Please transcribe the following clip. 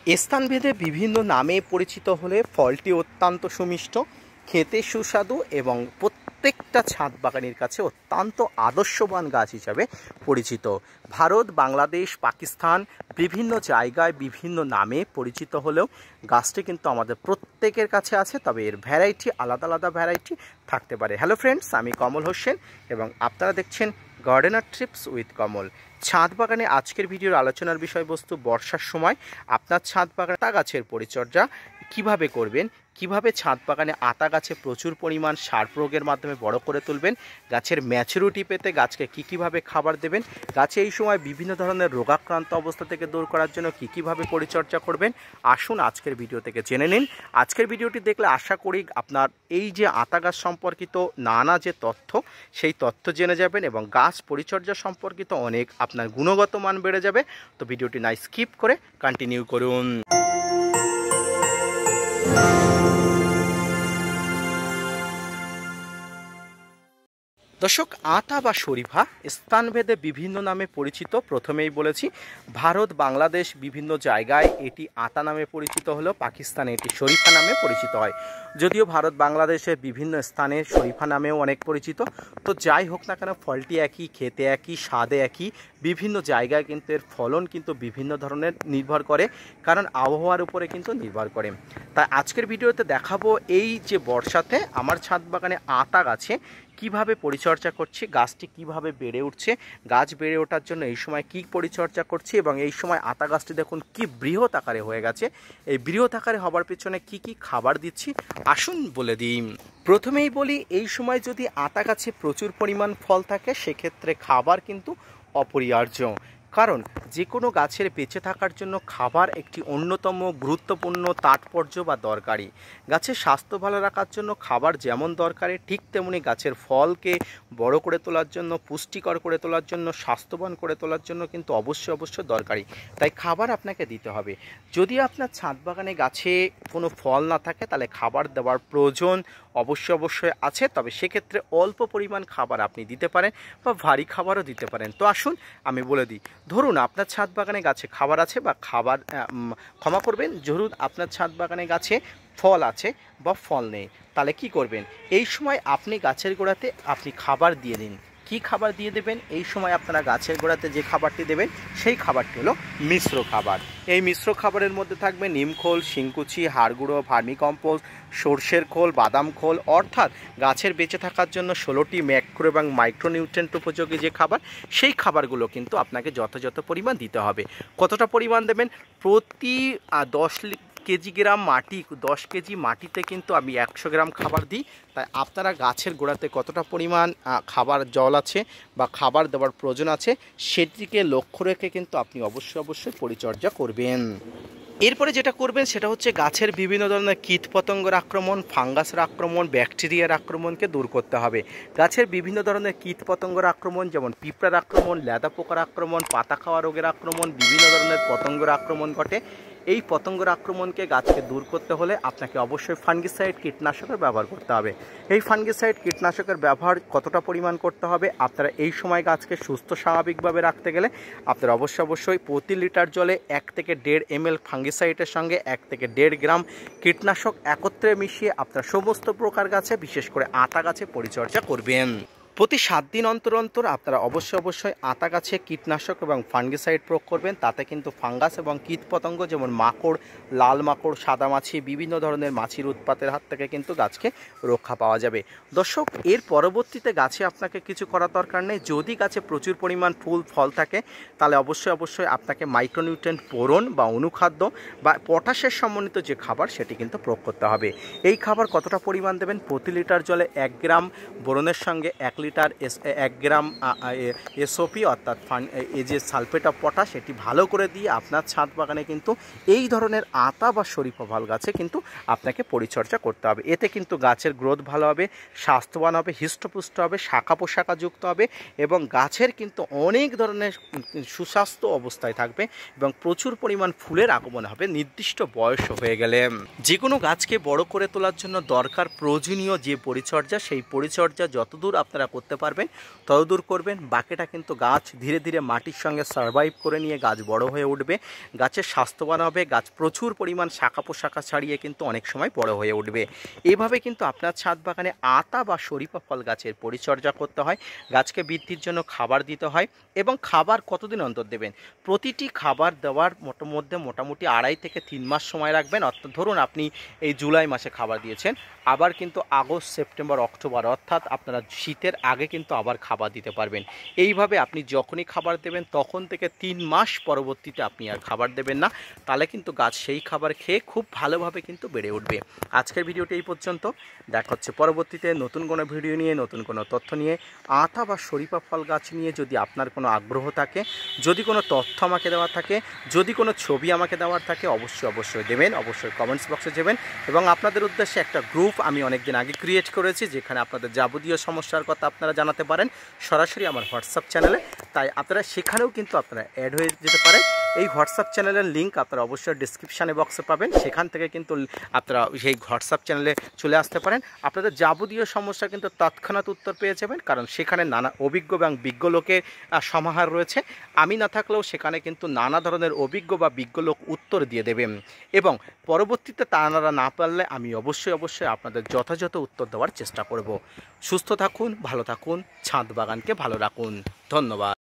স্থানভেদে বিভিন্ন নামে পরিচিত হলে ফলটি অত্যন্ত সুমিষ্ট, খেতে সুস্বাদু এবং প্রত্যেকটা ছাদ বাগানের কাছে অত্যন্ত আদর্শবান গাছ হিসাবে পরিচিত। ভারত, বাংলাদেশ, পাকিস্তান বিভিন্ন জায়গায় বিভিন্ন নামে পরিচিত হলেও গাছটি কিন্তু আমাদের প্রত্যেকের কাছে আছে, তবে এর ভ্যারাইটি আলাদা আলাদা ভ্যারাইটি থাকতে পারে। হ্যালো ফ্রেন্ডস, আমি কমল হোসেন এবং আপনারা দেখছেন গার্ডেনার ট্রিপস উইথ কমল। ছাদ বাগানে আজকের ভিডিওর আলোচনার বিষয়বস্তু বর্ষার সময় আপনার ছাদ বাগানে আতা গাছের পরিচর্যা কিভাবে করবেন, কিভাবে ছাদ বাগানে আতা গাছে প্রচুর পরিমাণ সার প্রয়োগের মাধ্যমে বড় করে তুলবেন, গাছের ম্যাচুরিটি পেতে গাছকে কীভাবে খাবার দেবেন, গাছে এই সময় বিভিন্ন ধরনের রোগাক্রান্ত অবস্থা থেকে দূর করার জন্য কীভাবে পরিচর্যা করবেন, আসুন আজকের ভিডিও থেকে জেনে নিন। আজকের ভিডিওটি দেখলে আশা করি আপনার এই যে আতা গাছ সম্পর্কিত নানা যে তথ্য, সেই তথ্য জেনে যাবেন এবং গাছ পরিচর্যা সম্পর্কিত অনেক আপনার গুণগত মান বেড়ে যাবে। তো ভিডিওটি না স্কিপ করে কন্টিনিউ করুন। দর্শক, আতা বা শরীফা স্থানভেদে বিভিন্ন নামে পরিচিত। প্রথমেই বলেছি ভারত, বাংলাদেশ বিভিন্ন জায়গায় এটি আতা নামে পরিচিত হলেও পাকিস্তানে এটি শরীফা নামে পরিচিত হয়। যদিও ভারত বাংলাদেশের বিভিন্ন স্থানে শরীফা নামেও অনেক পরিচিত। তো যাই হোক না কেন, ফলটি একই, খেতে একই, স্বাদে একই। বিভিন্ন জায়গায় কিন্তু এর ফলন কিন্তু বিভিন্ন ধরনের নির্ভর করে, কারণ আবহাওয়ার উপরে কিন্তু নির্ভর করে। তাই আজকের ভিডিওতে দেখাবো এই যে বর্ষাতে আমার ছাদ বাগানে আতা গাছে কিভাবে পরিচর্যা করছি, গাছটি কিভাবে বেড়ে উঠছে, গাছ বেড়ে ওঠার জন্য এই সময় কি পরিচর্যা করছি এবং এই সময় আতা গাছটি দেখুন কি বৃহৎ আকারে হয়ে গেছে। এই বৃহৎ আকারে হবার পিছনে কি কি খাবার দিচ্ছি আসুন বলে দিই। প্রথমেই বলি, এই সময় যদি আতা গাছে প্রচুর পরিমাণ ফল থাকে সেক্ষেত্রে খাবার কিন্তু অপরিহার্য, কারণ যে কোনো গাছের বেঁচে থাকার জন্য খাবার একটি অন্যতম গুরুত্বপূর্ণ তাৎপর্য বা দরকারি। গাছের স্বাস্থ্য ভালো রাখার জন্য খাবার যেমন দরকারি, ঠিক তেমনি গাছের ফলকে বড় করে তোলার জন্য, পুষ্টিকর করে তোলার জন্য, স্বাস্থ্যবান করে তোলার জন্য কিন্তু অবশ্যই দরকারি। তাই খাবার আপনাকে দিতে হবে। যদি আপনার ছাদ বাগানে গাছে কোনো ফল না থাকে তাহলে খাবার দেওয়ার প্রয়োজন অবশ্যই আছে, তবে সেক্ষেত্রে অল্প পরিমাণ খাবার আপনি দিতে পারেন বা ভারী খাবারও দিতে পারেন। তো আসুন আমি বলে দিই। ধরুন আপনার ছাদ বাগানে গাছে খাবার আছে বা ক্ষমা করবেন, ধরুন আপনার ছাদ বাগানে গাছে ফল আছে বা ফল নেই, তাহলে কি করবেন? এই সময় আপনি গাছের গোড়াতে আপনি খাবার দিয়ে দিন। কি খাবার দিয়ে দেবেন? এই সময় আপনারা গাছের গোড়াতে যে খাবারটি দেবেন সেই খাবারটি হলো মিশ্র খাবার। এই মিশ্র খাবারের মধ্যে থাকবে নিমখোল, শিংকুচি, হাড়গুঁড়ো, ভার্মিকম্পোস্ট, সর্ষের খোল, বাদাম খোল, অর্থাৎ গাছের বেঁচে থাকার জন্য 16টি ম্যাক্রো এবং মাইক্রোনিউট্রিয়েন্ট উপযোগী যে খাবার, সেই খাবারগুলো কিন্তু আপনাকে যথাযথ পরিমাণ দিতে হবে। কতটা পরিমাণ দেবেন? প্রতি 10 কেজি মাটিতে কিন্তু আমি 100 গ্রাম খাবার দিই। তাই আপনারা গাছের গোড়াতে কতটা পরিমাণ খাবার জল আছে বা খাবার দেওয়ার প্রয়োজন আছে সেটিকে লক্ষ্য রেখে কিন্তু আপনি অবশ্যই পরিচর্যা করবেন। এরপরে যেটা করবেন সেটা হচ্ছে গাছের বিভিন্ন ধরনের কীটপতঙ্গের আক্রমণ, ফাঙ্গাসের আক্রমণ, ব্যাকটেরিয়ার আক্রমণকে দূর করতে হবে। গাছের বিভিন্ন ধরনের কীটপতঙ্গের আক্রমণ যেমন পিঁপড়ার আক্রমণ, লেদা পোকার আক্রমণ, পাতা খাওয়া রোগের আক্রমণ, বিভিন্ন ধরনের পতঙ্গের আক্রমণ ঘটে। এই পতঙ্গের আক্রমণকে গাছকে দূর করতে হলে আপনাকে অবশ্যই ফাঙ্গিসাইড কীটনাশকের ব্যবহার করতে হবে। এই ফাঙ্গিসাইড কীটনাশকের ব্যবহার কতটা পরিমাণ করতে হবে? আপনারা এই সময় গাছকে সুস্থ স্বাভাবিকভাবে রাখতে গেলে আপনারা অবশ্যই প্রতি লিটার জলে 1 থেকে 1.5 ml ফাঙ্গিসাইডের সঙ্গে 1 থেকে 1.5 গ্রাম কীটনাশক একত্রে মিশিয়ে আপনার সমস্ত প্রকার গাছে, বিশেষ করে আতা গাছে পরিচর্যা করবেন। প্রতি 7 দিন অন্তর আপনারা অবশ্যই আতা গাছে কীটনাশক এবং ফাঙ্গিসাইড প্রয়োগ করবেন। তাতে কিন্তু ফাঙ্গাস এবং কীটপতঙ্গ যেমন মাকড়, লাল মাকড়, সাদা মাছি, বিভিন্ন ধরনের মাছির উৎপাতের হাত থেকে কিন্তু গাছকে রক্ষা পাওয়া যাবে। দর্শক, এর পরবর্তীতে গাছে আপনাকে কিছু করার দরকার নেই। যদি গাছে প্রচুর পরিমাণ ফল থাকে তাহলে অবশ্যই আপনাকে মাইক্রোনিউট্রিয়েন্ট, বোরন বা অনুখাদ্য বা পটাশের সমন্বিত যে খাবার সেটি কিন্তু প্রয়োগ করতে হবে। এই খাবার কতটা পরিমাণ দেবেন? প্রতি লিটার জলে 1 গ্রাম বোরনের সঙ্গে 1 গ্রাম এসওপি অর্থাৎ এই যে সালফেট অফ পটাশ, এটি ভালো করে দিয়ে আপনার ছাদ বাগানে কিন্তু এই ধরনের আতা বা শরীফা ফল গাছে কিন্তু আপনাকে পরিচর্যা করতে হবে। এতে কিন্তু গাছের গ্রোথ ভালো হবে, স্বাস্থ্যবান হবে, হৃষ্টপুষ্ট হবে, শাখা পোশাকা যুক্ত হবে এবং গাছের কিন্তু অনেক ধরনের সুস্বাস্থ্য অবস্থায় থাকবে এবং প্রচুর পরিমাণ ফুলের আগমন হবে নির্দিষ্ট বয়স হয়ে গেলে। যে কোনো গাছকে বড় করে তোলার জন্য দরকার প্রয়োজনীয় যে পরিচর্যা, সেই পরিচর্যা যতদূর আপনারা করতে পারবেন ততদূর করবেন। বাকিটা কিন্তু গাছ ধীরে ধীরে মাটির সঙ্গে সারভাইভ করে নিয়ে গাছ বড় হয়ে উঠবে, গাছের স্বাস্থ্যবান হবে, গাছ প্রচুর পরিমাণ শাখা পোশাখা ছাড়িয়ে কিন্তু অনেক সময় বড় হয়ে উঠবে। এভাবে কিন্তু আপনার ছাদ বাগানে আতা বা শরীফা ফল গাছের পরিচর্যা করতে হয়। গাছকে বৃদ্ধির জন্য খাবার দিতে হয় এবং খাবার কতদিন অন্তর দেবেন? প্রতিটি খাবার দেওয়ার মধ্যে মোটামুটি 2.5 থেকে 3 মাস সময় রাখবেন। অর্থাৎ ধরুন আপনি এই জুলাই মাসে খাবার দিয়েছেন, আবার কিন্তু আগস্ট, সেপ্টেম্বর, অক্টোবর অর্থাৎ আপনারা শীতের আগে কিন্তু আবার খাবার দিতে পারবেন। এইভাবে আপনি যখনই খাবার দেবেন তখন থেকে 3 মাস পরবর্তীতে আপনি আর খাবার দেবেন না, তাহলে কিন্তু গাছ সেই খাবার খেয়ে খুব ভালোভাবে কিন্তু বেড়ে উঠবে। আজকের ভিডিওটি এই পর্যন্ত, দেখা হচ্ছে পরবর্তীতে নতুন কোনো ভিডিও নিয়ে, নতুন কোনো তথ্য নিয়ে। আতা বা শরীফা ফল গাছ নিয়ে যদি আপনার কোনো আগ্রহ থাকে, যদি কোনো তথ্য আমাকে দেওয়ার থাকে, যদি কোনো ছবি আমাকে দেওয়ার থাকে, অবশ্যই দেবেন, অবশ্যই কমেন্টস বক্সে দেবেন। এবং আপনাদের উদ্দেশ্যে একটা গ্রুপ আমি অনেকদিন আগে ক্রিয়েট করেছি, যেখানে আপনাদের যাবতীয় সমস্যার কথা আপনারা জানাতে পারেন সরাসরি আমার হোয়াটসঅ্যাপ চ্যানেলে। তাই আপনারা সেখানেও কিন্তু আপনারা অ্যাড হয়ে যেতে পারেন। এই হোয়াটসঅ্যাপ চ্যানেলের লিঙ্ক আপনারা অবশ্যই ডিসক্রিপশানে বক্সে পাবেন, সেখান থেকে কিন্তু আপনারা সেই হোয়াটসঅ্যাপ চ্যানেলে চলে আসতে পারেন। আপনাদের যাবতীয় সমস্যা কিন্তু তৎক্ষণাৎ উত্তর পেয়ে যাবেন, কারণ সেখানে নানা অভিজ্ঞ এবং বিজ্ঞ লোকের সমাহার রয়েছে। আমি না থাকলেও সেখানে কিন্তু নানা ধরনের অভিজ্ঞ বা বিজ্ঞ লোক উত্তর দিয়ে দেবেন, এবং পরবর্তীতে তারা না পারলে আমি অবশ্যই আপনাদের যথাযথ উত্তর দেওয়ার চেষ্টা করব। সুস্থ থাকুন, ভালো থাকুন, ছাদ বাগানকে ভালো রাখুন। ধন্যবাদ।